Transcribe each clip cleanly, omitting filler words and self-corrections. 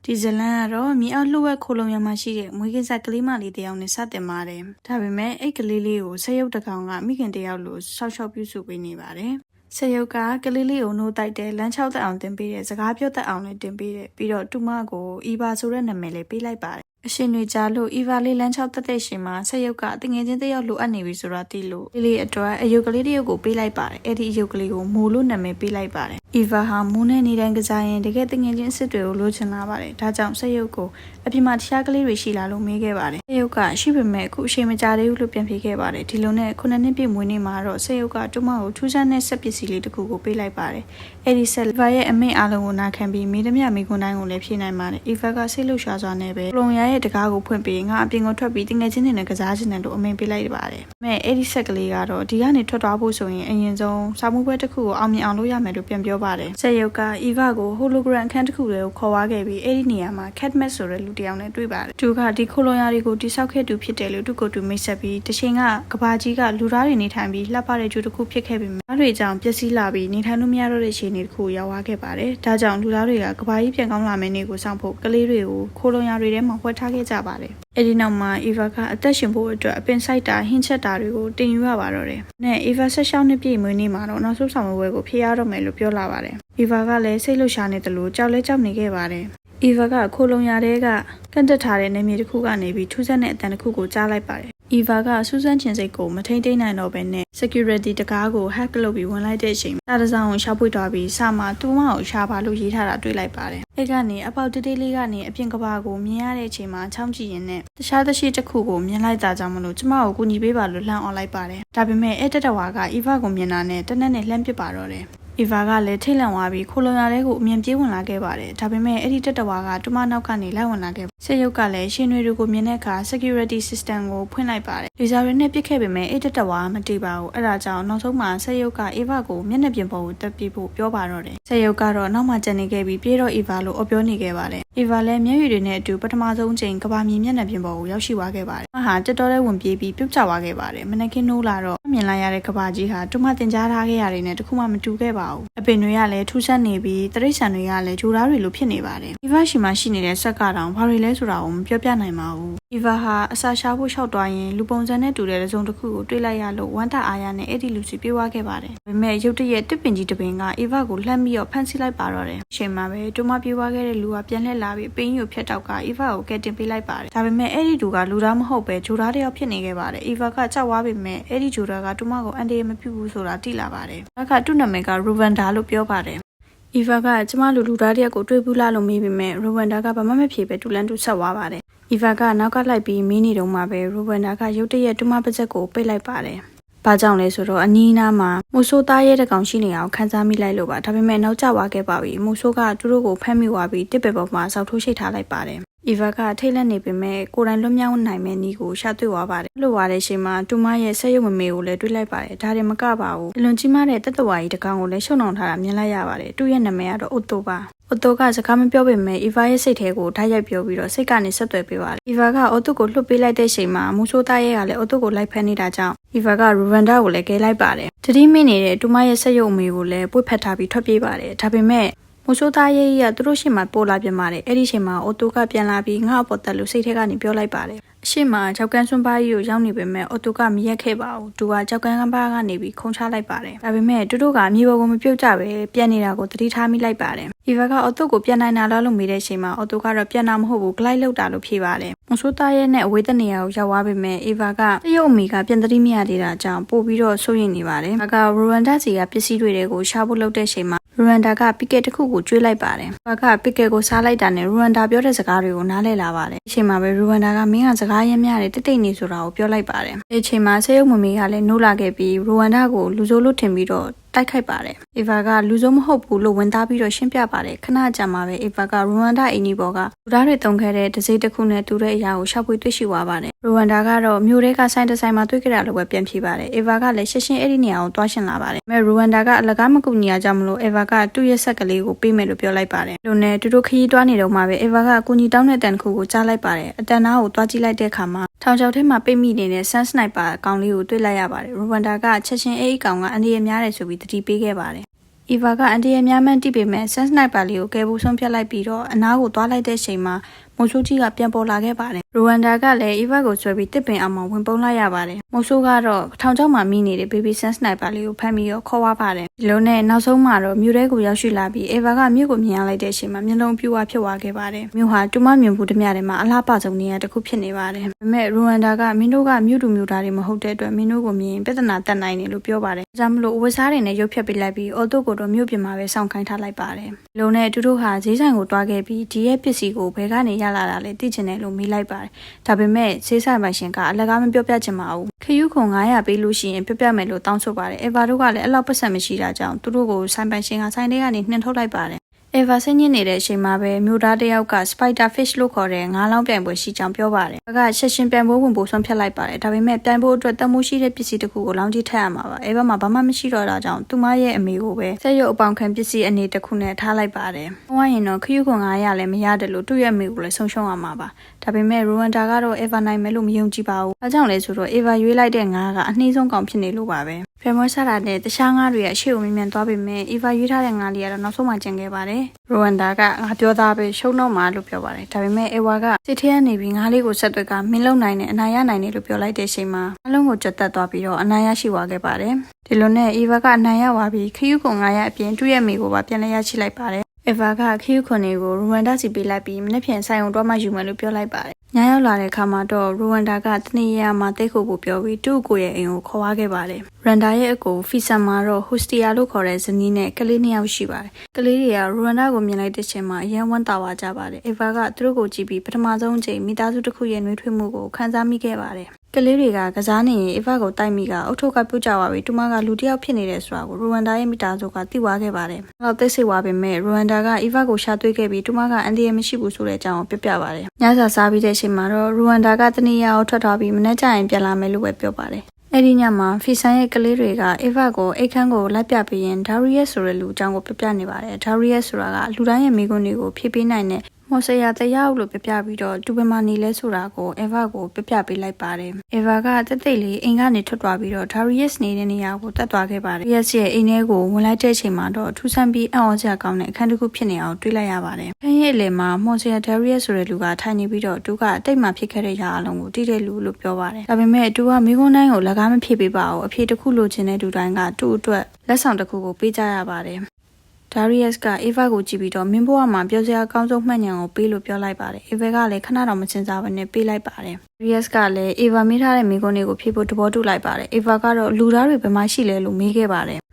ဒီဇလန်ကတော့မြေအောက်လှုပ်ဝက်ခိုလုံရမှာရှိတဲ့မွေးကင်းစားကလေးမလေးတယောက်နဲ့စတင်ပါတယ်။ဒါပေမဲ့အဲ့ကလေးလေးကိုဆက်ရုပ်တစ်ကောင်ကမိခင်တယောက်လိုဆောက်ရှောက်ပြုစုပေးနေပါတယ်။ဆက်ရုပ်ကကလေးလေးကိုနှိုးတိုက်တဲ့လမ်းချောက်သက်အောင်တင်ပေးတဲ့စကားပြောတတ်အောင်လည်းတင်ပေးတဲ့ပြီးတော့တူမကိုအီဗာဆိုတဲ့နာမည်လေးပေးလိုက်ပါတယ်။အရှင်တွေကြားလို့အီဗာလေးလမ်းချောက်တက်တဲ့ရှင်မှာဆက်ရုပ်ကတငယ်ချင်းတယောက်လိုအပ်နေပြီဆိုတာသိလို့လေးလေးအတွက်အယုတ်ကလေးတယောက်ကိုပေးလိုက်ပါတယ်။အဲ့ဒီအယုတ်ကလေးကိုမိုးလို့နာမည်ပေးလိုက်ပါတယ်။အီဗာဟာမိုးနဲ့နေတိုင်းကစားရင်တကယ်တငယ်ချင်းအစ်စ်တွေကိုလိုချင်လာပါတယ်။ဒါကြောင့်ဆက်ရုပ်ကိုအပြင်မှာတခြားကလေးတွေရှိလာလို့မေးခဲ့ပါတယ်။ဆက်ရုပ်ကရှိပေမဲ့အခုအချိန်မကြာသေးဘူးလို့ပြန်ဖြေခဲ့ပါတယ်။ဒီလိုနဲ့9နှစ်ပြည့်မွေးနေ့မှာတော့ဆက်ရုပ်ကတူမကိုထူးခြားတဲ့ဆက်ပစ္စည်းလေးတစ်ခုကိုပေးလိုက်ပါတယ်။အဲ့ဒီဆက်လီဗာရဲ့အမိန့်အားလုံးကိုနာခံပြီးမိသမျှမိခွန်းတိုင်းကိုလည်းဖြည့်နိုင်ပါတယ်။အီဗာကစိတ်လှုပ်ရှားစွာနဲ့ပဲလုံရရဲ့တကားကိုဖွင့်ပြီးငါအပြင်ကိုထွက်ပြီးတငယ်ချင်းတွေနဲ့ကစားချင်တယ်လို့အမိန့်ပေးလိုက်ပါတယ်။မဲ့အဲ့ဒီဆက်ကလေးကတော့ဒီကနေထွက်သွားဖို့ဆိုရင်အရင်ဆုံးစာမှုပွဲတစ်ခုကိုအောင်မြင်အောင်လုပ်ရမယ်လို့ပြန်ပြောပါတယ်။ဆက်ရုပ်ကအီဗာကိုဟိုလိုဂရမ်အခန်းတစ်ခုလေးကိုခေါ်သွားခဲ့ပြီးအဲ့ဒီနေရာမှာ Catmat ဆိုတဲ့လူတစ်ယောက်နဲ့တွေ့ပါတယ်။သူကဒီခိုလုံရတွေကိုတိဆောက်ခဲ့သူဖြစ်တယ်လို့သူကိုယ်သူမိတ်ဆက်ပြီးတချိန်ကကဘာကြီးကလူသားတွေနေထိုင်ပြီးလှပတဲ့ကျူတစ်ခုဖြစ်ခဲ့ပြီးမြားတွေကြောင့်ပျက်စီးလာပြီးနေထိုင်လို့မရတော့တဲ့ခြေနေတစ်ခုရောက်သွားခဲ့ပါတယ်။ဒါကြောင့်လူသားတွေကကဘာကြီးပြန်ကောင်းလာမယ့်နေ့ကိုစောင့်ဖို့ကလေးတွေကိုခိုလုံရတွေထဲမှာဝှက်ထားခဲ့ကြပါတယ်။အဲ့ဒီနောက်မှာအီဗာကအသက်ရှင်ဖို့အတွက်အပင်ဆိုင်တာဟင်းချက်တာတွေကိုတင်ယူရပါတော့တယ်။နဲ့အီဗာ16နှစ်ပြည့်မွေးနေ့မှာတော့နောက်ဆုံးဆောင်ပွဲကိုဖျက်ရတော့မယ်လို့ပြောလာပါတယ်။အီဗာကလည်းစိတ်လှုပ်ရှားနေတယ်လို့ကြောက်လဲကြောက်နေခဲ့ပါတယ်။အီဗာကခိုလုံရတဲ့ကကန့်တက်ထားတဲ့နေမြေတစ်ခုကနေပြီးထူးဆန်းတဲ့အတန်တစ်ခုကိုကြားလိုက်ပါတယ်။အီဗာကစူးစမ်းချင်စိတ်ကိုမထိန်သိမ်းနိုင်တော့ဘဲနဲ့ security တကားကို hack လုပ်ပြီးဝင်လိုက်တဲ့အချိန်တာတစောင်းကိုရှာဖွေသွားပြီးစာမှာတူမကိုရှာပါလို့ရေးထားတာတွေ့လိုက်ပါတယ်။အဲ့ကနေအပေါက်တေးသေးလေးကနေအပြင်ကဘာကိုမြင်ရတဲ့အချိန်မှာချောင်းကြည့်ရင်နဲ့တခြားသရှိတစ်ခုကိုမြင်လိုက်တာကြောင့်မလို့ကျမကိုကူညီပေးပါလို့လှမ်းអော်လိုက်ပါတယ်။ဒါပေမဲ့အဲ့တက်တဝါကအီဗာကိုမြင်တာနဲ့တနက်နဲ့လှမ်းပစ်ပါတော့တယ်။အီဗာကလည်းထိတ်လန့်သွားပြီးခိုလုံရတဲ့ကိုအမြင်ပြေးဝင်လာခဲ့ပါတယ်။ဒါပေမဲ့အဲ့ဒီတက်တဝါကတူမနောက်ကနေလိုက်ဝင်လာခဲ့။ဆက်ရုပ်ကလည်းရှင်တွေကိုမြင်တဲ့အခါ security system ကိုဖွင့်လိုက်ပါတယ်။လေဆာတွေနဲ့ပစ်ခဲ့ပေမဲ့အဲ့တက်တဝါမတိပါဘူး။အဲ့ဒါကြောင့်နောက်ဆုံးမှာဆက်ရုပ်ကအီဗာကိုမျက်နှာပြင်ပေါ်ကိုတက်ပြီးဖို့ပြောပါတော့တယ်။ဆက်ရုပ်ကတော့နောက်မှကျန်နေခဲ့ပြီးပြေးတော့အီဗာလို့ပြောနေခဲ့ပါတယ်။အီဗာလည်းမျက်ရည်တွေနဲ့အတူပထမဆုံးချိန်ကဘာမြေမျက်နှာပြင်ပေါ်ကိုရောက်ရှိသွားခဲ့ပါတယ်။ဟာတက်တော်တဲ့ဝင်ပြေးပြီးပြုတ်ကျသွားခဲ့ပါတယ်။မနက်ခင်းနိုးလာတော့မြင်လိုက်ရတဲ့ကဘာကြီးဟာတူမတင်ကြားထားခဲ့ရတယ်နဲ့တခုမှမတူခဲ့ပါဘူး။အပင်တွေကလည်းထူးဆန်းနေပြီးတရိတ်ဆန်တွေကလည်းဂျိုသားတွေလိုဖြစ်နေပါတယ်။အီဗာရှိမှရှိနေတဲ့ဆက်ကတော့ဘာတွေလဲဆိုတာကိုမပြောပြနိုင်ပါဘူး။အီဗာဟာအစာရှာဖို့လျှောက်သွားရင်လူပုံစံနဲ့တူတဲ့တစုံတစ်ခုကိုတွေ့လိုက်ရလို့ဝမ်းတာအားရနဲ့အဲ့ဒီလူစီပြေးသွားခဲ့ပါတယ်။ဒါပေမဲ့ရုတ်တရက်တစ်ပင်ကြီးတစ်ပင်ကအီဗာကိုလှမ်းပြီးတော့ဖမ်းဆီးလိုက်ပါတော့တယ်။အချိန်မှာပဲတူမပြေးသွားခဲ့တဲ့လူကပြန်လှည့်လာပြီးပင်းကြီးကိုဖျက်တော့ကအီဗာကိုကယ်တင်ပေးလိုက်ပါတယ်။ဒါပေမဲ့အဲ့ဒီလူကလူသားမဟုတ်ပဲဂျိုသားတစ်ယောက်ဖြစ်နေခဲ့ပါတယ်။အီဗာကကြောက်သွားပေမဲ့အဲ့ဒီဂျိုသားကတူမကိုအန်တီမပြုတ်ဘူးဆိုတာသိလာပါတယ်။ဒါကသူ့နာမည်ကရူဗန်ဒါလို့ပြောပါတယ်။အီဗာကကျမလူသားတယောက်ကိုတွေ့ဘူးလားလို့မေးပေမဲ့ရူဗန်ဒါကဘာမှမဖြေပဲတူလန်းတူဆက်သွားပါတယ်။အီဗာကနောက်ကလိုက်ပြီးမင်းနေတော့မှပဲရူဗန်ဒါကရုတ်တရက်တူမပါးစပ်ကိုပိတ်လိုက်ပါတယ်။ဘာကြောင့်လဲဆိုတော့အနီးနားမှာမူဆိုးသားရဲ့တကောင်ရှိနေအောင်ခန်းစားမိလိုက်လို့ပါ။ဒါပေမဲ့နောက်ကျသွားခဲ့ပါပြီ။မူဆိုးကသူတို့ကိုဖမ်းမိသွားပြီးတစ်ပယ်ပေါ်မှာစောက်ထိုးရှိထားလိုက်ပါတယ်။အီဗာကထိတ်လန့်နေပေမဲ့ကိုယ်တိုင်လွတ်မြောက်နိုင်မယ့်နည်းကိုရှာတွေ့သွားပါတယ်။လွတ်သွားတဲ့အချိန်မှာတူမရဲ့ဆက်ရုပ်မမေကိုလည်းတွေ့လိုက်ပါတယ်။ဒါတွေမကပါဘူး။အလွန်ကြီးမားတဲ့တက်တဝါကြီးတကောင်ကိုလည်းရှုံနှောင်ထားတာမြင်လိုက်ရပါတယ်။သူ့ရဲ့နာမည်ကတော့အိုတိုပါ။အိုတိုကစကားမပြောပေမဲ့အီဗာရဲ့စိတ်ထဲကိုဓာတ်ရိုက်ပြောပြီးတော့စိတ်ကနေဆက်သွယ်ပေးပါတယ်။အီဗာကအိုတိုကိုလွှတ်ပေးလိုက်တဲ့အချိန်မှာမူဆိုးသားရဲ့ကလည်းအိုတိုကိုလိုက်ဖမ်းနေတာကြောင့်အီဗာကရူဗန်ဒါကိုလည်းကယ်လိုက်ပါတယ်။တတိမိနေတဲ့တူမရဲ့ဆက်ရုပ်မေကိုလည်းပွေ့ဖက်ထားပြီးထွက်ပြေးပါတယ်။ဒါပေမဲ့မူဆိုးသားရဲ့ကသူတို့ရှေ့မှာပို့လာပြန်ပါတယ်အဲ့ဒီချိန်မှာအိုတိုကပြန်လာပြီးငါ့အပေါ်တက်လို့စိတ်ထဲကနေပြောလိုက်ပါတယ်အရှိမကြောက်ကန်းစွန်းပါးကြီးကိုရောက်နေပေမဲ့အိုတိုကမရက်ခဲ့ပါဘူးသူကကြောက်ကန်းကမ်းပါးကနေပြီးခုံချလိုက်ပါတယ်ဒါပေမဲ့သူတို့ကအမြေပေါ်ကိုမပြုတ်ကြပဲပြန်နေတာကိုသတိထားမိလိုက်ပါတယ်အီဗာကအိုတိုကိုပြန်နိုင်တာလားလို့မေးတဲ့အချိန်မှာအိုတိုကတော့ပြန်တာမဟုတ်ဘူးဂလိုက်လောက်တာလို့ဖြေပါတယ်မူဆိုးသားရဲ့နဲ့အဝေးတဲ့နေရာကိုရောက်သွားပေမဲ့အီဗာကတရုတ်အမိကပြန်သတိမရသေးတာကြောင့်ပို့ပြီးတော့စိုးရိမ်နေပါတယ်ဒါကရူဝမ်ဒါစီကပစ္စည်းတွေကိုရှာဖို့လုပ်တဲ့အချိန်မှာရူဝမ်ဒါကပီကက်တစ်ခုကိုကျွေးလိုက်ပါတယ်။ဘာကပီကက်ကိုစားလိုက်တာနဲ့ရူဝမ်ဒါပြောတဲ့စကားတွေကိုနားလည်လာပါတယ်။အချိန်မှာပဲရူဝမ်ဒါကမင်းကစကားရမ်းများတယ်တိတ်တိတ်နေဆိုတာကိုပြောလိုက်ပါတယ်။ဒီအချိန်မှာဆေးရုံမမေကလည်းနိုးလာခဲ့ပြီးရူဝမ်ဒါကိုလူဆိုးလို့ထင်ပြီးတော့တိုက်ခိုက်ပါတယ်။အီဗာကလူဆိုးမဟုတ်ဘူးလို့ဝန်သားပြီးတော့ရှင်းပြပါတယ်။ခဏကြာမှပဲအီဗာကရူဝမ်ဒါအင်းကြီးပေါ်ကလူသားတွေတုံခဲ့တဲ့ဒစိတစ်ခုနဲ့တူတဲ့အရာကိုရှောက်ပွေတွေ့ရှိသွားပါတယ်။ရူဝမ်ဒါကတော့မြို့ထဲကဆိုင်တစ်ဆိုင်မှာတွေ့ကြတာလို့ပဲပြန်ဖြေပါတယ်။အီဗာကလည်းရှင်းရှင်းအဲ့ဒီနေရာကိုတွားရှင်းလာပါတယ်။မဲ့ရူဝမ်ဒါကအလကားမကူညီရကြမလို့အီဗာကသူ့ရဲ့ဆက်ကလေးကိုပေးမယ်လို့ပြောလိုက်ပါတယ်။လူနဲ့သူတို့ခရီးတွားနေတော့မှပဲအီဗာကအကူညီတောင်းတဲ့တန်တစ်ခုကိုကြားလိုက်ပါတယ်။အတန်နာကိုတွားကြည့်လိုက်တဲ့အခါမှာထောင်ချောက်ထဲမှာပိတ်မိနေတဲ့ဆန်းစနိုက်ပါအကောင်လေးကိုတွေ့လိုက်ရပါတယ်။ရူဝမ်ဒါကချက်ချင်းအဲ့ဒီကောင်ကအန်ဒီရများတယ်ဆိုပြီးသတိပေးခဲ့ပါတယ်။ အီဗာကအန်တီရဲ့များမှန်းတိပေမဲ့ဆန်စနိုက်ပါလေးကိုကဲဘူးဆုံးဖြတ်လိုက်ပြီးတော့အနားကိုသွားလိုက်တဲ့အချိန်မှာမိုဆိုးကြီးကပြန်ပေါ်လာခဲ့ပါတယ်။ရူဝမ်ဒါကလည်းအီဗာကိုဆွဲပြီးတစ်ပင်အောင်မှာဝင်ပုန်းလိုက်ရပါတယ်။မိုဆိုးကတော့ထောင်ချောက်မှာမိနေတဲ့ဘေဘီဆန်စနိုက်ပါလေးကိုဖမ်းပြီးတော့ခေါ်သွားပါတယ်။ဒီလိုနဲ့နောက်ဆုံးမှာတော့မြို့ထဲကိုရောက်ရှိလာပြီးအီဗာကမြို့ကိုမြင်ရလိုက်တဲ့အချိန်မှာမျက်လုံးပြူဝဖြစ်သွားခဲ့ပါတယ်။မြို့ဟာတူမမြင်ဘူးတမျှထဲမှာအလားပါဆုံးနေရာတစ်ခုဖြစ်နေပါတယ်။ဒါပေမဲ့ရူဝမ်ဒါကမင်းတို့ကမြို့သူမြို့သားတွေမဟုတ်တဲ့အတွက်မင်းတို့ကိုမြင်ပြဿနာတက်နိုင်တယ်လို့ပြောပါတယ်။ဒါကြောင့်မလို့အဝတ်စားတွေနဲ့ရုပ်ဖြတ်ပေးလိုက်ပြီးအော်တိုကိုတော့မြို့ပြင်မှာပဲစောင့်ခိုင်းထားလိုက်ပါတယ်။လုံနဲ့သူတို့ဟာဈေးဆိုင်ကိုတွားခဲ့ပြီးဒီရဲ့ပစ္စည်းကိုဘယ်ကနေရလာတာလဲသိချင်တယ်လို့မေးလိုက်ပါတယ်။ဒါပေမဲ့ဈေးဆိုင်ပိုင်ရှင်ကအလကားမပြောပြချင်ပါဘူး။ခယူးခွန်900ပေးလို့ရှိရင်ပြောပြမယ်လို့တောင်းဆိုပါတယ်။အေဗာတို့ကလည်းအဲ့လောက်ပတ်စံမရှိတာကြောင့်သူတို့ကိုဆိုင်ပိုင်ရှင်ကဆိုင်ထဲကနေနှင်ထုတ်လိုက်ပါတယ်။အေဗာဆင်းညစ်နေတဲ့အချိန်မှာပဲမြို့သားတစ်ယောက်က Spider Fish လို့ခေါ်တဲ့ငါးလောင်းပြိုင်ပွဲရှိကြောင်းပြောပါတယ်။ကဆက်ရှင်ပြိုင်ပွဲဝင်ဖို့ဆုံးဖြတ်လိုက်ပါတယ်။ဒါပေမဲ့ပြိုင်ပွဲအတွက်တမိုးရှိတဲ့ပစ္စည်းတစ်ခုကိုလောင်းကြီးထည့်ရမှာပါ။အေဗာမှာဘာမှမရှိတော့တာကြောင့်သူမရဲ့အမေကိုပဲစက်ရုပ်အပေါင်ခံပစ္စည်းအနေတစ်ခုနဲ့ထားလိုက်ပါတယ်။ဟိုကရင်တော့ခယူးခွန်900လည်းမရတယ်လို့သူ့ရဲ့အမေကိုလည်းဆုံးရှုံးရမှာပါ။ဒါပေမဲ့ရူဝမ်ဒါကတော့အေဗာနိုင်မယ်လို့မယုံကြည်ပါဘူး။ဒါကြောင့်လဲဆိုတော့အေဗာရွေးလိုက်တဲ့ငါးကအနှီးဆုံးကောင်ဖြစ်နေလို့ပါပဲ။ပြမွေးစားတာနဲ့တခြားငါးတွေရဲ့အရှိအုံမြင်မြန်သွားပေမဲ့အီဗာရွေးထားတဲ့ငါးလေးကတော့နောက်ဆုံးမှကျန်ခဲ့ပါတယ်။ရူဝမ်ဒါကငါပြောသားပဲရှုံးတော့မှာလို့ပြောပါတယ်။ဒါပေမဲ့အေဝါကစစ်ထဲကနေပြီးငါးလေးကိုဆက်သွက်ကမင်းလုံနိုင်တဲ့အနာရနိုင်တယ်လို့ပြောလိုက်တဲ့အချိန်မှာအလုံးကိုကြက်တက်သွားပြီးတော့အနာရရှိသွားခဲ့ပါတယ်။ဒီလိုနဲ့အီဗာကအနာရသွားပြီးခယူးခွန်900အပြင်သူ့ရဲ့မိကိုပါပြန်လဲရရှိလိုက်ပါတယ်။အေဗာကခယူးခွန်တွေကိုရူဝမ်ဒါစီပေးလိုက်ပြီးမနေ့ပြန်ဆိုင်ုံတော့မှယူမယ်လို့ပြောလိုက်ပါတယ်။ညရောက်လာတဲ့အခါမှာတော့ရူဝမ်ဒါကတနေ့ရမှာတိတ်ခုဖို့ပြောပြီးသူ့ကိုရဲ့အိမ်ကိုခေါ်သွားခဲ့ပါတယ်။ရန်ဒါရဲ့အကိုဖီဆန်မာတော့ဟူစတီယာလို့ခေါ်တဲ့ဇနီးနဲ့ကလေး2ယောက်ရှိပါတယ်။ကလေးတွေကရူဝမ်ဒါကိုမြင်လိုက်တဲ့ချိန်မှာအယံဝမ်းသာသွားကြပါတယ်။အေဗာကသူတို့ကိုကြည့်ပြီးပထမဆုံးချိန်မိသားစုတစ်ခုရဲ့နှွေးထွေးမှုကိုခံစားမိခဲ့ပါတယ်။ကလေးတွေကကစားနေရင်အေဗာကိုတိုက်မိကအုတ်ထုတ်ကပြုတ်ကြသွားပြီးတူမကလူတစ်ယောက်ဖြစ်နေတယ်ဆိုတာကိုရူဝမ်ဒါရဲ့မိသားစုကသိသွားခဲ့ပါတယ်။နောက်သိစိတ်သွားပေမဲ့ရူဝမ်ဒါကအေဗာကိုရှာတွေ့ခဲ့ပြီးတူမကအန်ဒီရမရှိဘူးဆိုတဲ့အကြောင်းကိုပြပါတယ်။ညစာစားပြီးတဲ့အချိန်မှာတော့ရူဝမ်ဒါကတနည်းအားထွက်သွားပြီးမနေ့ကျရင်ပြန်လာမယ်လို့ပဲပြောပါတယ်။အဲ့ဒီညမှာဖီဆန်ရဲ့ကလေးတွေကအေဗာကိုအိတ်ခမ်းကိုလိုက်ပြပေးရင်ဒါရီယက်ဆိုတဲ့လူအကြောင်းကိုပြနေပါတယ်။ဒါရီယက်ဆိုတာကလူတိုင်းရဲ့မိကွန်းတွေကိုဖြည့်ပေးနိုင်တဲ့မော်ဆရာတရားလို့ပြပြီးတော့တူပမာနေလဲဆိုတာကိုအေဗာကိုပြပေးလိုက်ပါတယ်။အေဗာကတိတ်တိတ်လေးအိမ်ကနေထွက်သွားပြီးတော့ဒါရီယက်နေတဲ့နေရာကိုတက်သွားခဲ့ပါတယ်။ရီယက်ရဲ့အိမ်ထဲကိုဝင်လိုက်တဲ့အချိန်မှာတော့ထူးဆန်းပြီးအံ့ဩစရာကောင်းတဲ့အခန်းတစ်ခုဖြစ်နေအောင်တွေးလိုက်ရပါတယ်။ခန်းရဲ့အလယ်မှာမော်ဆရာဒါရီယက်ဆိုတဲ့လူကထိုင်နေပြီးတော့သူကအတိတ်မှာဖြစ်ခဲ့တဲ့ရာအလုံးကိုတည်တဲ့လူလို့ပြောပါတယ်။ဒါပေမဲ့သူကမိခွန်းတိုင်းကိုလက်ကားမဖြည့်ပေးပါဘူး။အဖြေတစ်ခုလိုချင်တဲ့သူတိုင်းကသူ့အတွက်လက်ဆောင်တစ်ခုကိုပေးကြရပါတယ်။ဒါရီယက်ကအေဗာကိုကြည့်ပြီးတော့မင်းဘဝမှာပြောစရာအကောင်းဆုံးမှတ်ဉာဏ်ကိုပေးလို့ပြောလိုက်ပါတယ်။အေဗာကလည်းခဏတော့မစင်စားဘဲနဲ့ပေးလိုက်ပါတယ်။ဒါရီယက်ကလည်းအေဗာမေးထားတဲ့မိကွန်းတွေကိုဖြေဖို့သဘောတူလိုက်ပါတယ်။အေဗာကတော့လူသားတွေဘယ်မှာရှိလဲလို့မေးခဲ့ပါတယ်။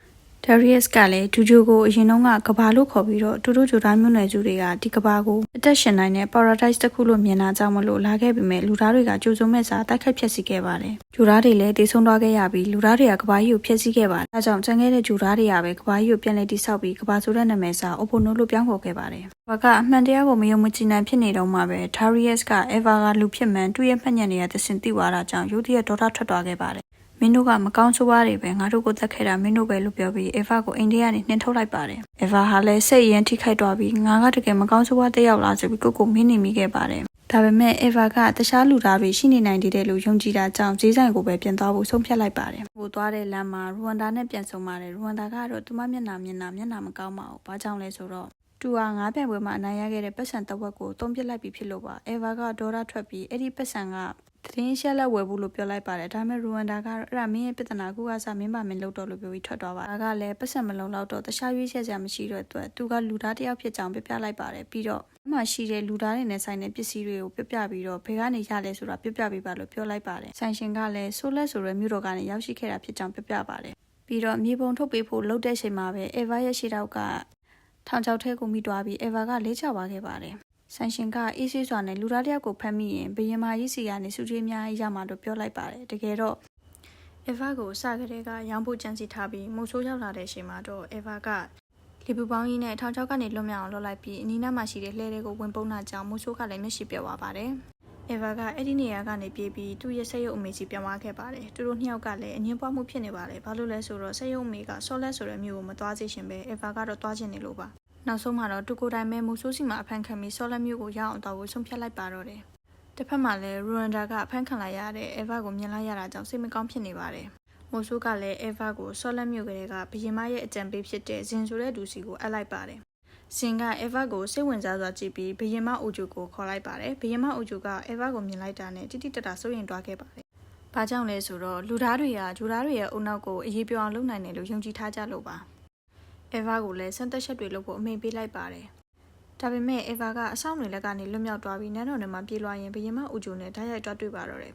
ဒါရီယက်ကလည်းဂျူဂျိုကိုအရင်တုန်းကကဘာလို့ခေါ်ပြီးတော့တူတူဂျိုသားမျိုးနွယ်စုတွေကဒီကဘာကိုအသက်ရှင်နိုင်တဲ့ paradise တစ်ခုလို့မြင်တာကြောင့်မလို့လာခဲ့ပေမဲ့လူသားတွေကကြိုးစုံမဲ့စာတိုက်ခိုက်ဖျက်ဆီးခဲ့ပါတယ်။ဂျူသားတွေလည်းတေဆုံးသွားခဲ့ရပြီးလူသားတွေကကဘာကြီးကိုဖျက်ဆီးခဲ့ပါတယ်။ဒါကြောင့်ကျန်ခဲ့တဲ့ဂျူသားတွေကပဲကဘာကြီးကိုပြန်လည်တည်ဆောက်ပြီးကဘာဆိုတဲ့နာမည်စာအိုပိုနိုလို့ပြောင်းခေါ်ခဲ့ပါတယ်။ဘာကအမှန်တရားကိုမယုံမကြည်နိုင်ဖြစ်နေတော့မှပဲဒါရီယက်ကအေဗာကလူဖြစ်မှန်သူ့ရဲ့မှတ်ဉာဏ်တွေကသစင်သိသွားတာကြောင့်ရုတ်တရက်ဒေါသထွက်သွားခဲ့ပါတယ်။မင်းတို့ကမကောင်းဆိုးဝါးတွေပဲငါတို့ကိုတက်ခဲ့တာမင်းတို့ပဲလို့ပြောပြီးအေဗာကိုအိန္ဒိယကနေနှင်ထုတ်လိုက်ပါတယ်။အေဗာဟာလည်းစိတ်ရင်းထိခိုက်သွားပြီးငါကတကယ်မကောင်းဆိုးဝါးတစ်ယောက်လားဆိုပြီးကိုမင်းနေမိခဲ့ပါတယ်။ဒါပေမဲ့အေဗာကတခြားလူသားတွေရှိနေနိုင်တယ်လို့ယုံကြည်တာကြောင့်ဈေးဆိုင်ကိုပဲပြန်သွားဖို့ဆုံးဖြတ်လိုက်ပါတယ်။ဟိုသွားတဲ့လမ်းမှာရူဝမ်ဒါနဲ့ပြန်ဆုံပါတယ်။ရူဝမ်ဒါကတော့သူမမျက်နှာမကောင်းပါဘူး။ဘာကြောင့်လဲဆိုတော့သူဟာငါးပြိုင်ပွဲမှာအနိုင်ရခဲ့တဲ့ပတ်စံတစ်ဝက်ကိုတုံးပစ်လိုက်ပြီးဖြစ်လို့ပါ။အေဗာကဒေါ်လာထွက်ပြီးအဲ့ဒီပတ်စံကသတင်းရှက်လက်ဝယ်ဖို့လို့ပြောလိုက်ပါတယ်ဒါပေမဲ့ရူဝမ်ဒါကအဲ့ဒါမင်းရဲ့ပြဿနာကူကစားမင်းပါမင်းလို့တော့လို့ပြောပြီးထွက်သွားပါဒါကလည်းပတ်စံမလုံလောက်တော့တခြားရွေးချက်စရာမရှိတော့အတွက်သူကလူသားတစ်ယောက်ဖြစ်ကြောင်းပြလိုက်ပါတယ်ပြီးတော့မှရှိတဲ့လူသားတွေနဲ့ဆိုင်တဲ့ပစ္စည်းတွေကိုပြပြီးတော့ဘယ်ကနေရလဲဆိုတာပြပေးပါလို့ပြောလိုက်ပါတယ်ဆိုင်ရှင်ကလည်းဆိုလက်ဆိုတဲ့မြို့တော်ကနေရောက်ရှိခဲ့တာဖြစ်ကြောင်းပြပါတယ်ပြီးတော့မြေပုံထုတ်ပေးဖို့လှုပ်တဲ့ချိန်မှာပဲအေဗာရဲ့ရှေ့တောက်ကထောင်ချောက်ထဲကိုမိသွားပြီးအေဗာကလေးချသွားခဲ့ပါတယ်ဆိုင်ရှင်ကအေးဆေးစွာနဲ့လူသားတယောက်ကိုဖမ်းမိရင်ဘယင်မာကြီးစီကနေစုကြီးအများကြီးရမှာလို့ပြောလိုက်ပါတယ်တကယ်တော့အေဗာကိုအစကတည်းကရောင်းဖို့ကြံစီထားပြီးမိုးဆိုးရောက်လာတဲ့အချိန်မှာတော့အေဗာကလီပူပေါင်းကြီးနဲ့ထောင်ချောက်ကနေလွတ်မြောက်အောင်လုပ်လိုက်ပြီးအနီးနားမှာရှိတဲ့လှဲတွေကိုဝင်ပုန်းတာကြောင့်မိုးဆိုးကလည်းမျက်ရှိပြတ်သွားပါတယ်အေဗာကအဲ့ဒီနေရာကနေပြေးပြီးသူ့ရဲ့ဆက်ရုပ်အမေကြီးပြန်သွားခဲ့ပါတယ်သူတို့နှစ်ယောက်ကလည်းအငင်းပွားမှုဖြစ်နေပါတယ်ဘာလို့လဲဆိုတော့ဆက်ရုပ်အမေကဆော့လက်ဆိုတဲ့မြို့ကိုမသွားစေချင်ပဲအေဗာကတော့သွားချင်နေလို့ပါနောက်ဆုံးမှာတော့တူကိုတိုင်းမဲမူဆိုးစီမှာအဖမ်းခံပြီးဆော်လက်မျိုးကိုရအောင်တော့ဆုံးဖြတ်လိုက်ပါတော့တယ်။တစ်ဖက်မှာလည်းရူဝမ်ဒါကအဖမ်းခံလိုက်ရတဲ့အေဗာကိုမြင်လိုက်ရတာကြောင့်စိတ်မကောင်းဖြစ်နေပါတယ်။ မိုဆိုးကလည်းအေဗာကိုဆော့လက်မြို့ကလေးကဘရင်မရဲ့အကြံပေးဖြစ်တဲ့ဇင်ဆိုတဲ့သူစီကိုအပ်လိုက်ပါတယ်။ဇင်ကအေဗာကိုစိတ်ဝင်စားစွာကြည့်ပြီးဘရင်မအိုဂျူကိုခေါ်လိုက်ပါတယ်။ဘရင်မအိုဂျူကအေဗာကိုမြင်လိုက်တာနဲ့တိတိတတ်တာစိုးရင်တွားခဲ့ပါတယ်။ဘာကြောင့်လဲဆိုတော့လူသားတွေကဂျူသားတွေရဲ့အုံနောက်ကိုအေးပြောအောင်လုပ်နိုင်တယ်လို့ယုံကြည်ထားကြလို့ပါ။အေဗာကိုလည်းစံသက်ချက်တွေလုပ်ဖို့အမိန့်ပေးလိုက်ပါတယ်။ဒါပေမဲ့အေဗာကအဆောင်တွေလက်ကနေလွတ်မြောက်သွားပြီးနန်းတော်ထဲမှာပြေးလွှားရင်ဘရင်မအိုဂျူနဲ့ဓာတ်ရိုက်တွားတွေ့ပါတော့တယ်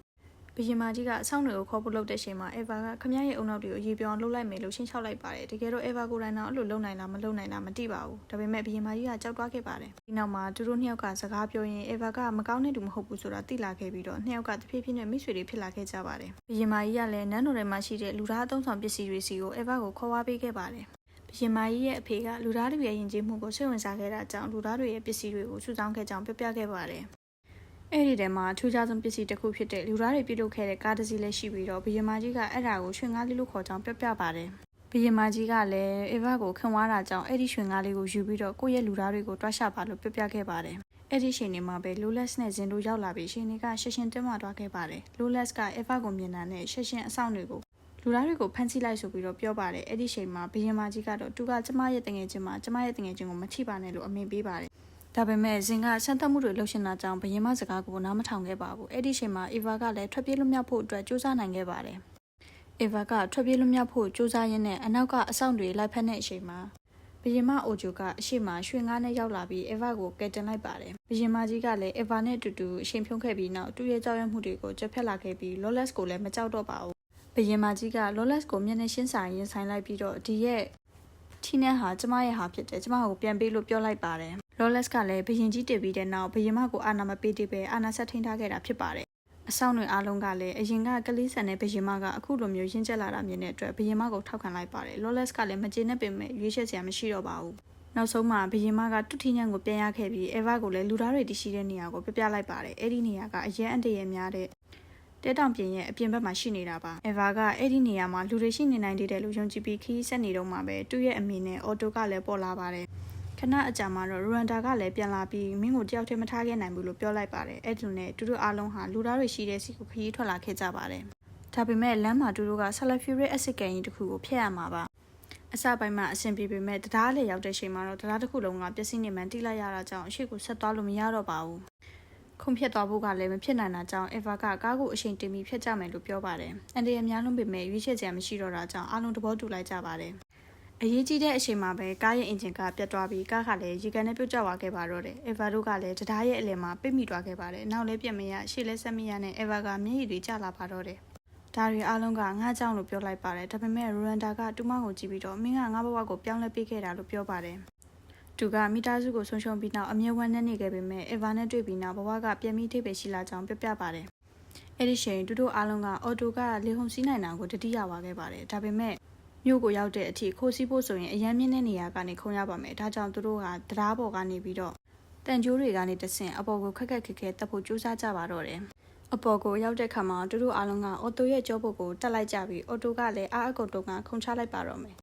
ဘရင်မကြီးကအဆောင်တွေကိုခေါ်ဖို့လုပ်တဲ့ချိန်မှာအေဗာကခမရရဲ့အုံနောက်တွေကိုရေပြောင်းလှုပ်လိုက်မယ်လို့ရှင်းချောက်လိုက်ပါတယ်တကယ်တော့အေဗာကိုယ်တိုင်တော့အဲ့လိုလုပ်နိုင်လားမလုပ်နိုင်လားမသိပါဘူးဒါပေမဲ့ဘရင်မကြီးကကြောက်သွားခဲ့ပါတယ်ဒီနောက်မှာသူတို့နှစ်ယောက်ကစကားပြောရင်အေဗာကမကောင်းတဲ့သူမဟုတ်ဘူးဆိုတာသိလာခဲ့ပြီးတော့နှစ်ယောက်ကတဖြည်းဖြည်းနဲ့မိတ်ဆွေတွေဖြစ်လာခဲ့ကြပါတယ်ဘရင်မကြီးကလည်းနန်းတော်ထဲမှာရှိတဲ့လူသားအသုံးဆောင်ပစ္စည်းတွေစီကိုအေဗာကိုခေါ်ဝါပေးခဲ့ပါတယ်ဘရင်မကြီးရဲ့အဖေကလူသားတွေရဲ့ယဉ်ကျေးမှုကိုစိတ်ဝင်စားခဲ့တာကြောင့်လူသားတွေရဲ့ပစ္စည်းတွေကိုစုဆောင်းခဲ့ကြောင်းပြောပြခဲ့ပါတယ်အဲ့ဒီထဲမှာထူးခြားဆုံးပစ္စည်းတစ်ခုဖြစ်တဲ့လူသားတွေပြုလုပ်ခဲ့တဲ့ကားတစ်စီးလည်းရှိပြီးတော့ဘရင်မကြီးကအဲ့ဒါကိုရွှေငါးလေးလို့ခေါ်ကြောင်းပြောပြပါတယ်။ဘရင်မကြီးကလည်းအေဗာကိုခင်ဝါတာကြောင့်အဲ့ဒီရွှေငါးလေးကိုယူပြီးတော့ကိုယ့်ရဲ့လူသားတွေကိုတွားရှာပါလို့ပြောပြခဲ့ပါတယ်။အဲ့ဒီချိန်တွေမှာပဲလိုလက်စ်နဲ့ဇင်တို့ရောက်လာပြီးရှင်တွေကရှရှင်တင်းမတွားခဲ့ပါတယ်။လိုလက်စ်ကအေဗာကိုမြင်တာနဲ့ရှရှင်အဆောင်တွေကိုလူသားတွေကိုဖမ်းဆီးလိုက်ဆိုပြီးတော့ပြောပါတယ်။အဲ့ဒီချိန်မှာဘရင်မကြီးကတော့သူကကျမရဲ့တငယ်ချင်းကိုမချိပါနဲ့လို့အမိန့်ပေးပါတယ်ဒါပေမဲ့ဇင်ကစမ်းသပ်မှုတွေလုပ်ရှင်တာကြောင့်ဘရင်မစကားကိုနားမထောင်ခဲ့ပါဘူး။အဲ့ဒီချိန်မှာအေဗာကလည်းထွက်ပြေးလွတ်မြောက်ဖို့အတွက်စူးစမ်းနိုင်ခဲ့ပါတယ်။အေဗာကထွက်ပြေးလွတ်မြောက်ဖို့စူးစမ်းရင်းနဲ့အနောက်ကအဆောင်တွေလိုက်ဖက်တဲ့အချိန်မှာဘရင်မအိုဂျူကအရှိမရွှေငါးနဲ့ရောက်လာပြီးအေဗာကိုကယ်တင်လိုက်ပါတယ်။ဘရင်မကြီးကလည်းအေဗာနဲ့အတူတူအရှင်ဖြုံးခဲ့ပြီးနောက်သူ့ရဲ့ကြောက်ရွံ့မှုတွေကိုကြက်ဖြတ်လာခဲ့ပြီးလောလက်စ်ကိုလည်းမကြောက်တော့ပါဘူး။ဘရင်မကြီးကလောလက်စ်ကိုမျက်နှာရှင်းဆိုင်ရင်ဆိုင်လိုက်ပြီးတော့ဒီရဲ့ထီနန်းဟာကျမရဲ့ဟာဖြစ်တယ်ကျမကိုပြန်ပေးလို့ပြောလိုက်ပါတယ်လောလက်စ်ကလည်းဘရင်ကြီးတည်ပြီးတဲ့နောက်ဘရင်မကိုအာဏာမပေးသေးပဲအာဏာဆက်ထိန်းထားခဲ့တာဖြစ်ပါတယ်အဆောင်တွေအားလုံးကလည်းအရင်ကကလေးဆန်တဲ့ဘရင်မကအခုလိုမျိုးရင့်ကျက်လာတာမြင်တဲ့အတွက်ဘရင်မကိုထောက်ခံလိုက်ပါတယ်လောလက်စ်ကလည်းမကျေနပ်ပေမဲ့ရွေးချယ်စရာမရှိတော့ပါဘူးနောက်ဆုံးမှာဘရင်မကတူထီညံကိုပြန်ရခဲ့ပြီးအေဗာကိုလည်းလူသားတွေတည်ရှိတဲ့နေရာကိုပြလိုက်ပါတယ်အဲ့ဒီနေရာကအရန်အတရများတဲ့တဲတောင်ပြင်ရဲ့အပြင်ဘက်မှာရှိနေတာပါအေဗာကအဲ့ဒီနေရာမှာလူတွေရှိနေနိုင်သေးတယ်လို့ယုံကြည်ပြီးခီးဆက်နေတော့မှပဲသူ့ရဲ့အမေနဲ့အော်တိုကလည်းပေါ်လာပါတယ်ခဏအကြာမှာတော့ရူရန်ဒါကလည်းပြန်လာပြီးမင်းကိုတယောက်တည်းမထားခဲ့နိုင်ဘူးလို့ပြောလိုက်ပါတယ်အဲ့ဒါနဲ့သူတို့အားလုံးဟာလူသားတွေရှိတဲ့စီကိုခရီးထွက်လာခဲ့ကြပါတယ်ဒါပေမဲ့လမ်းမှာသူတို့ကဆလဖျူရစ်အက်ဆစ်ကန်ကြီးတစ်ခုကိုဖျက်ရမှာပါအစပိုင်းမှာအဆင်ပြေပေမဲ့တရားလေရောက်တဲ့ချိန်မှာတော့တရားတစ်ခုလုံးကပျက်စီးနေမှန်းတိလိုက်ရတာကြောင့်အရှိကိုဆက်သွားလို့မရတော့ပါဘူးခုံဖြတ်သွားဖို့ကလည်းမဖြစ်နိုင်တာကြောင့်အေဗာကကားကိုအချိန်တင်ပြီးဖျက်ကြမယ်လို့ပြောပါတယ်အန်ဒီအများလုံးပေမဲ့ရွေးချယ်စရာမရှိတော့တာကြောင့်အားလုံးသဘောတူလိုက်ကြပါတယ်အရေးကြီးတဲ့အချိန်မှာပဲကားရဲ့အင်ဂျင်ကပြတ်သွားပြီးကားကလည်းရေကန်နဲ့ပြုတ်ကျသွားခဲ့ပါတော့တယ်အေဗာတို့ကလည်းတရားရဲ့အလယ်မှာပိတ်မိသွားခဲ့ပါတယ်နောက်လည်းပြတ်မရရှေ့လဲဆက်မရနဲ့အေဗာကမျက်ရည်တွေကျလာပါတော့တယ်ဒါတွေအားလုံးကငါ့ကြောင့်လို့ပြောလိုက်ပါတယ်ဒါပေမဲ့ရူရန်ဒါကတူမကိုကြည့်ပြီးတော့မင်းကငါ့ဘဝကိုပြောင်းလဲပေးခဲ့တာလို့ပြောပါတယ်သူကမိသားစုကိုဆုံးရှုံးပြီးနောက်အမြဲဝမ်းနည်းနေခဲ့ပေမဲ့အေဗာနဲ့တွေ့ပြီးနောက်ဘဝကပြန်ပြီးထိပ်ပဲရှိလာကြောင်းပြောပြပါတယ်အဲ့ဒီချိန်သူတို့အားလုံးကအော်တိုကလေဟုန်စီးနိုင်တာကိုတတိယဝါခဲ့ပါတယ်ဒါပေမဲ့မြို့ကိုရောက်တဲ့အထိခိုးစီးဖို့ဆိုရင်အရန်မြင့်တဲ့နေရာကနေခုံရပါမယ်ဒါကြောင့်သူတို့ကတရားပေါ်ကနေပြီးတော့တန်ကြိုးတွေကနေတဆင့်အပေါ်ကိုခက်ခက်တက်ဖို့ကြိုးစားကြပါတော့တယ်အပေါ်ကိုရောက်တဲ့ခါမှာသူတို့အားလုံးကအော်တိုရဲ့ကြောပုတ်ကိုတက်လိုက်ကြပြီးအော်တိုကလည်းအားအကုတ်တုံးကခုံချလိုက်ပါတော့မယ်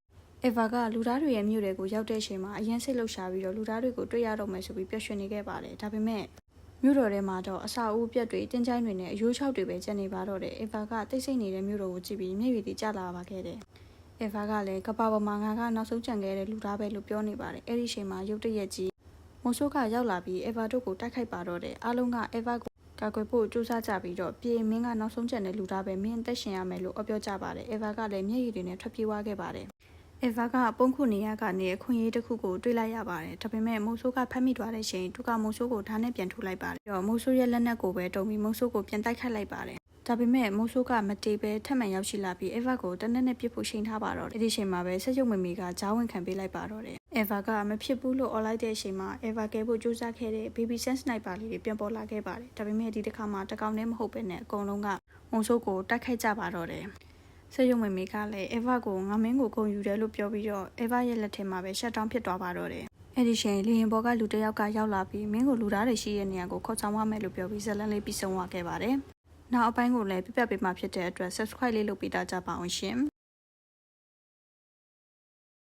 အေဗာကလူသားတွေရဲ့မြို့တွေကိုရောက်တဲ့အချိန်မှာအရင်စိတ်လှုပ်ရှားပြီးတော့လူသားတွေကိုတွေ့ရတော့မယ်ဆိုပြီးပျော်ရွှင်နေခဲ့ပါတယ်ဒါပေမဲ့မြို့တော်ထဲမှာတော့အစာအုပ်ပြက်တွေတင်းချိုင်းတွေနဲ့အယိုးချောက်တွေပဲကျန်နေပါတော့တယ်အေဗာကတိတ်ဆိတ်နေတဲ့မြို့တော်ကိုကြည့်ပြီးမျက်ရည်တွေကျလာပါခဲ့တယ်အေဗာကလည်းကဘာပေါ်မှာငါကနောက်ဆုံးကျန်ခဲ့တဲ့လူသားပဲလို့ပြောနေပါတယ်အဲ့ဒီချိန်မှာရုတ်တရက်ကြီးမိုဆိုးကရောက်လာပြီးအေဗာတို့ကိုတိုက်ခိုက်ပါတော့တယ်အားလုံးကအေဗာကိုကာကွယ်ဖို့ကြိုးစားကြပြီးတော့ပြေမင်းကနောက်ဆုံးကျန်တဲ့လူသားပဲမင်းအသက်ရှင်ရမယ်လို့ပြောကြပါတယ်အေဗာကလည်းမျက်ရည်တွေနဲ့ထွက်ပြေးသွားခဲ့ပါတယ်အေဗာကပုံခုနေရကနေအခွင့်အရေးတစ်ခုကိုတွေးလိုက်ရပါတယ်ဒါပေမဲ့မိုဆိုးကဖမ်းမိသွားတဲ့ချိန်သူကမိုဆိုးကိုဓာတ်နဲ့ပြန်ထုတ်လိုက်ပါတယ်ပြီးတော့မိုဆိုးရဲ့လက်နက်ကိုပဲတုံပြီးမိုဆိုးကိုပြန်တိုက်ခိုက်လိုက်ပါတယ်ဒါပေမဲ့မိုဆိုးကမတေးပဲထပ်မံရောက်ရှိလာပြီးအေဗာကိုတနက်နဲ့ပြစ်ဖို့ချိန်ထားပါတော့တယ်ဒီချိန်မှာပဲဆက်ရုပ်မမီကဂျားဝင်ခံပေးလိုက်ပါတော့တယ်အေဗာကမဖြစ်ဘူးလို့អော်လိုက်တဲ့အချိန်မှာအေဗာကဲဖို့ကြိုးစားခဲ့တဲ့ baby sense sniper လေးတွေပြန်ပေါ်လာခဲ့ပါတယ်ဒါပေမဲ့ဒီတစ်ခါမှာတကောင်တည်းမဟုတ်ပဲနဲ့အကုန်လုံးကမိုဆိုးကိုတိုက်ခိုက်ကြပါတော့တယ်ဆက်ရုံမမေကလည်းအေဗာကိုငါမင်းကိုဂုဏ်ယူတယ်လို့ပြောပြီးတော့အေဗာရဲ့လက်ထဲမှာပဲရှက်တောင်းဖြစ်သွားပါတော့တယ်အဲ့ဒီချိန်လီရင်ဘော်ကလူတစ်ယောက်ကရောက်လာပြီးမင်းကိုလူသားတွေရှိတဲ့နေရာကိုခေါ်ဆောင်ရမယ်လို့ပြောပြီးဇလန်လေးပြီးဆုံးသွားခဲ့ပါတယ်နောက်အပိုင်းကိုလည်းပြပြပေးမှဖြစ်တဲ့အတွက် subscribe လေးလုပ်ပေးကြပါအောင်ရှင်